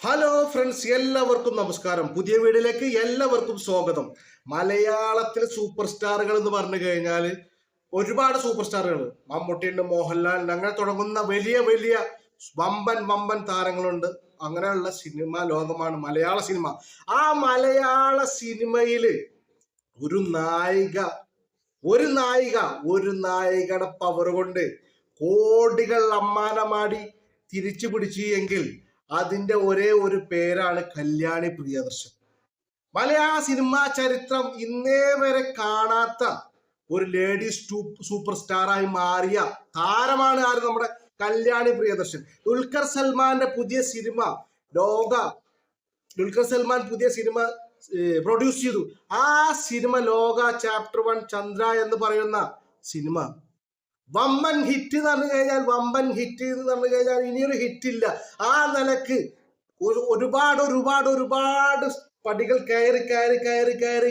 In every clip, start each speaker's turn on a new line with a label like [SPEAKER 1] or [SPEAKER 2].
[SPEAKER 1] Hello friends, എല്ലാവർക്കും നമസ്കാരം. പുതിയ വീഡിയോയിലേക്ക് എല്ലാവർക്കും സ്വാഗതം. മലയാളത്തിലെ സൂപ്പർ സ്റ്റാറുകൾ എന്ന് പറഞ്ഞു കഴിഞ്ഞാൽ ഒരുപാട് സൂപ്പർ സ്റ്റാറുകൾ, മമ്മൂട്ടിയുണ്ട്, മോഹൻലാൽ, അങ്ങനെ തുടങ്ങുന്ന വലിയ വലിയ വമ്പൻ വമ്പൻ താരങ്ങളുണ്ട്. അങ്ങനെയുള്ള സിനിമ ലോകമാണ് മലയാള സിനിമ. ആ മലയാള സിനിമയില് ഒരു നായിക ഒരു നായികയുടെ പവർ കൊണ്ട് കോടികൾ അമ്മാനമാടി തിരിച്ചു പിടിച്ചു എങ്കിൽ അതിന്റെ ഒരേ ഒരു പേരാണ് കല്യാണി പ്രിയദർശൻ. മലയാള സിനിമാ ചരിത്രം ഇന്നേ വരെ കാണാത്ത ഒരു ലേഡീസ് സൂപ്പർ സ്റ്റാറായി മാറിയ താരമാണ് ആര്? നമ്മുടെ കല്യാണി പ്രിയദർശൻ. ദുൽഖർ സൽമാൻ പുതിയ സിനിമ പ്രൊഡ്യൂസ് ചെയ്തു. ആ സിനിമ ലോക ചാപ്റ്റർ 1 ചന്ദ്ര എന്ന് പറയുന്ന സിനിമ വമ്പൻ ഹിറ്റ് എന്ന് പറഞ്ഞു കഴിഞ്ഞാൽ ഇനിയൊരു ഹിറ്റ് ഇല്ല. ആ നിലക്ക് ഒരുപാട് പടികൾ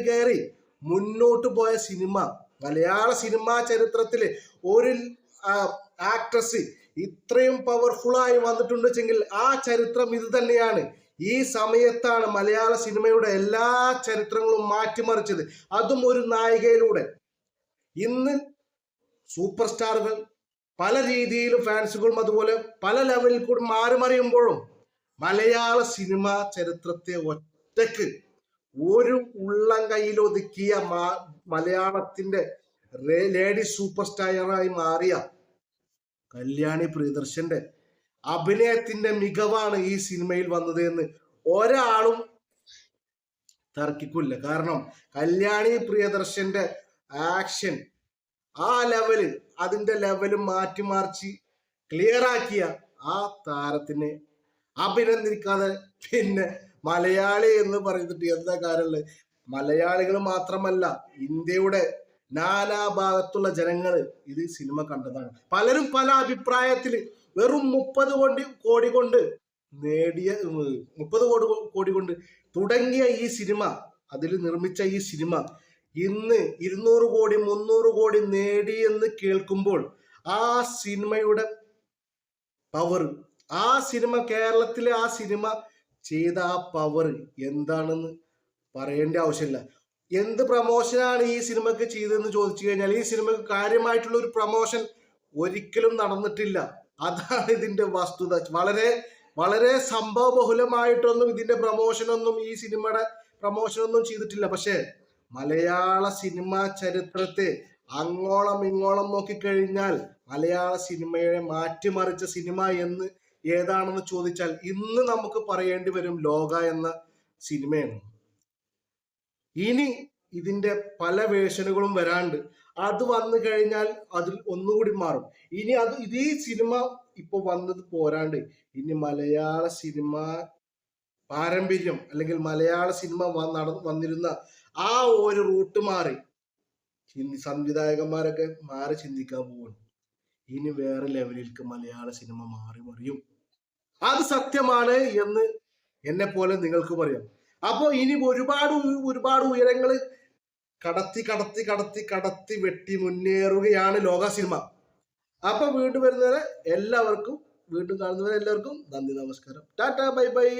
[SPEAKER 1] കയറി മുന്നോട്ട് പോയ സിനിമ. മലയാള സിനിമാ ചരിത്രത്തില് ഒരു ആക്ട്രസ് ഇത്രയും പവർഫുൾ ആയി വന്നിട്ടുണ്ട് വെച്ചെങ്കിൽ ആ ചരിത്രം ഇത് തന്നെയാണ്. ഈ സമയത്താണ് മലയാള സിനിമയുടെ എല്ലാ ചരിത്രങ്ങളും മാറ്റിമറിച്ചത്, അതും ഒരു നായികയിലൂടെ. ഇന്ന് സൂപ്പർ സ്റ്റാറുകൾ പല രീതിയിലും ഫാൻസുകളും അതുപോലെ പല ലെവലിൽ കൂടി മാറി മലയാള സിനിമ ചരിത്രത്തെ ഒറ്റക്ക് ഒരു ഉള്ളം കയ്യിൽ ഒതുക്കിയ മലയാളത്തിന്റെ ലേഡി സൂപ്പർ സ്റ്റാറായി മാറിയ കല്യാണി പ്രിയദർശന്റെ അഭിനയത്തിന്റെ മികവാണ് ഈ സിനിമയിൽ വന്നത് എന്ന് ഒരാളും തർക്കിക്കില്ല. കാരണം കല്യാണി പ്രിയദർശന്റെ ആക്ഷൻ ആ ലെവല്, അതിന്റെ ലെവല് മാറ്റി ക്ലിയർ ആക്കിയ ആ താരത്തിനെ അഭിനന്ദിക്കാതെ പിന്നെ മലയാളി എന്ന് പറഞ്ഞിട്ട് എന്താ കാര്യമുള്ളത്? മലയാളികൾ മാത്രമല്ല, ഇന്ത്യയുടെ നാനാഭാഗത്തുള്ള ജനങ്ങൾ ഇത് സിനിമ കണ്ടതാണ്. പലരും പല അഭിപ്രായത്തിൽ വെറും 30 കോടി കൊണ്ട് നേടിയ 30 കോടി കൊണ്ട് തുടങ്ങിയ ഈ സിനിമ, അതിൽ നിർമ്മിച്ച ഈ സിനിമ ഇന്ന് 200 കോടി 300 കോടി നേടി എന്ന് കേൾക്കുമ്പോൾ ആ സിനിമയുടെ പവർ, ആ സിനിമ കേരളത്തിലെ ആ സിനിമ ചെയ്ത ആ പവർ എന്താണെന്ന് പറയേണ്ട ആവശ്യമില്ല. എന്ത് പ്രമോഷനാണ് ഈ സിനിമക്ക് ചെയ്തതെന്ന് ചോദിച്ചു കഴിഞ്ഞാൽ ഈ സിനിമക്ക് കാര്യമായിട്ടുള്ള ഒരു പ്രമോഷൻ ഒരിക്കലും നടന്നിട്ടില്ല. അതാണ് ഇതിന്റെ വസ്തുത. വളരെ സംഭവബഹുലമായിട്ടൊന്നും ഇതിന്റെ പ്രമോഷനൊന്നും ഈ സിനിമയുടെ പ്രമോഷനൊന്നും ചെയ്തിട്ടില്ല. പക്ഷേ മലയാള സിനിമാ ചരിത്രത്തെ അങ്ങോളം ഇങ്ങോളം നോക്കിക്കഴിഞ്ഞാൽ മലയാള സിനിമയെ മാറ്റിമറിച്ച സിനിമ എന്ന് ഏതാണെന്ന് ചോദിച്ചാൽ ഇന്ന് നമുക്ക് പറയേണ്ടി വരും ലോക എന്ന സിനിമയാണ്. ഇനി ഇതിന്റെ പല വേർഷനുകളും വരാണ്ട്, അത് വന്നു കഴിഞ്ഞാൽ അതിൽ ഒന്നുകൂടി മാറും. ഇനി ഈ സിനിമ ഇപ്പൊ വന്നത് പോരാണ്ട് ഇനി മലയാള സിനിമ പാരമ്പര്യം അല്ലെങ്കിൽ മലയാള സിനിമ വന്നിരുന്ന ആ ഒരു റൂട്ട് മാറി സംവിധായകന്മാരൊക്കെ മാറി ചിന്തിക്കാൻ പോവുകയാണ്. ഇനി വേറെ ലെവലിലേക്ക് മലയാള സിനിമ മറിയും. അത് സത്യമാണ് എന്ന് എന്നെ പോലെ നിങ്ങൾക്കും അറിയാം. അപ്പോ ഇനി ഒരുപാട് ഉയരങ്ങൾ കടത്തി വെട്ടി മുന്നേറുകയാണ് ലോക സിനിമ. അപ്പൊ വീണ്ടും കാണുന്നവരെ എല്ലാവർക്കും നന്ദി, നമസ്കാരം, ടാറ്റാ, ബൈ ബൈ.